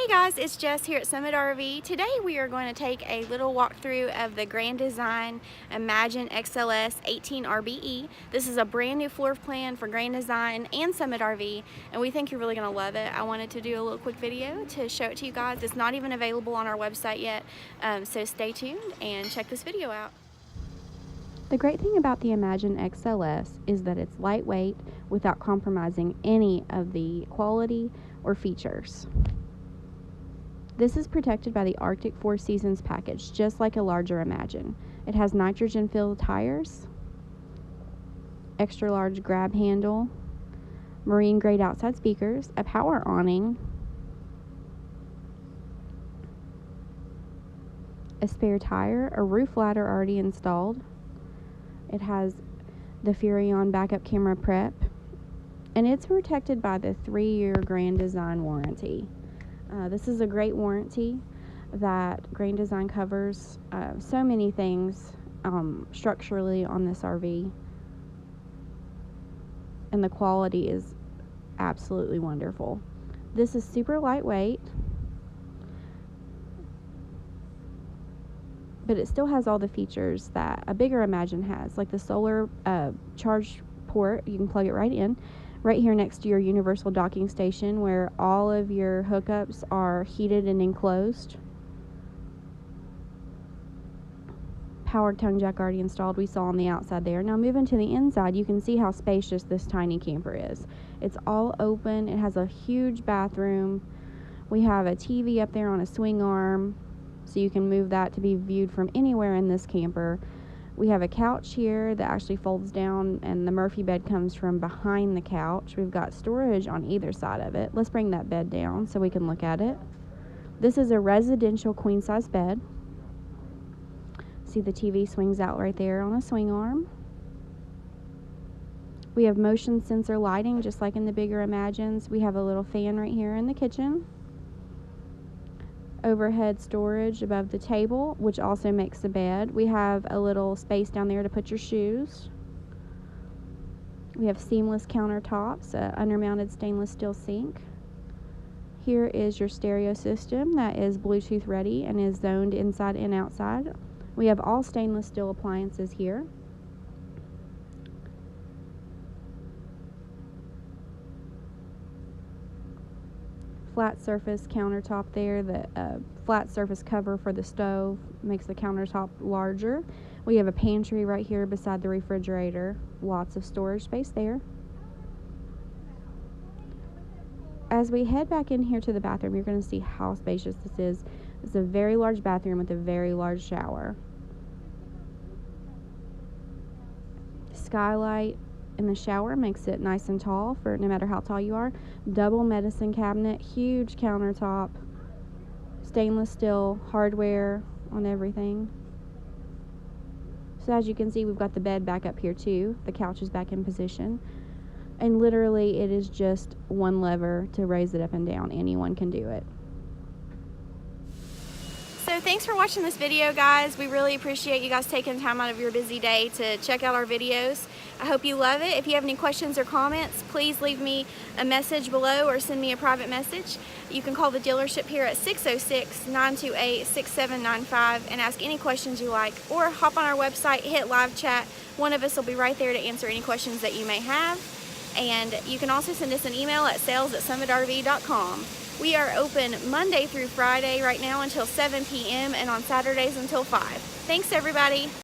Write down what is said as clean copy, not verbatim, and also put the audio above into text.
Hey guys, it's Jess here at Summit RV. Today we are going to take a little walkthrough of the Grand Design Imagine XLS 18RBE. This is a brand new floor plan for Grand Design and Summit RV, and we think you're really going to love it. I wanted to do a little quick video to show it to you guys. It's not even available on our website yet, so stay tuned and check this video out. The great thing about the Imagine XLS is that it's lightweight without compromising any of the quality or features. This is protected by the Arctic 4 Seasons package, just like a larger Imagine. It has nitrogen-filled tires, extra large grab handle, marine-grade outside speakers, a power awning, a spare tire, a roof ladder already installed. It has the Furrion backup camera prep, and it's protected by the 3-year Grand Design warranty. This is a great warranty that Grand Design covers so many things structurally on this RV, and the quality is absolutely wonderful. This is super lightweight, but it still has all the features that a bigger Imagine has, like the solar charge port. You can plug it right in. Right here next to your universal docking station, where all of your hookups are heated and enclosed. Power tongue jack already installed, we saw on the outside there. Now moving to the inside, you can see how spacious this tiny camper is. It's all open. It has a huge bathroom. We have a TV up there on a swing arm, so you can move that to be viewed from anywhere in this camper. We have a couch here that actually folds down, and the Murphy bed comes from behind the couch. We've got storage on either side of it. Let's bring that bed down so we can look at it. This is a residential queen size bed. See, the TV swings out right there on a swing arm. We have motion sensor lighting just like in the bigger Imagines. We have a little fan right here in the kitchen. Overhead storage above the table, which also makes the bed. We have a little space down there to put your shoes. We have seamless countertops, undermounted stainless steel sink. Here is your stereo system that is Bluetooth ready and is zoned inside and outside. We have all stainless steel appliances here. Flat surface countertop there. The flat surface cover for the stove makes the countertop larger. We have a pantry right here beside the refrigerator. Lots of storage space there. As we head back in here to the bathroom, you're going to see how spacious this is. It's a very large bathroom with a very large shower. Skylight in the shower makes it nice and tall for no matter how tall you are. Double medicine cabinet, huge countertop, stainless steel hardware on everything. So as you can see, we've got the bed back up here too. The couch is back in position, and literally it is just one lever to raise it up and down. Anyone can do it. So thanks for watching this video, guys. We really appreciate you guys taking time out of your busy day to check out our videos. I hope you love it. If you have any questions or comments, please leave me a message below or send me a private message. You can call the dealership here at 606-928-6795 and ask any questions you like, or hop on our website, hit live chat. One of us will be right there to answer any questions that you may have. And you can also send us an email at sales@summitrv.com. We are open Monday through Friday right now until 7 p.m. and on Saturdays until 5. Thanks, everybody.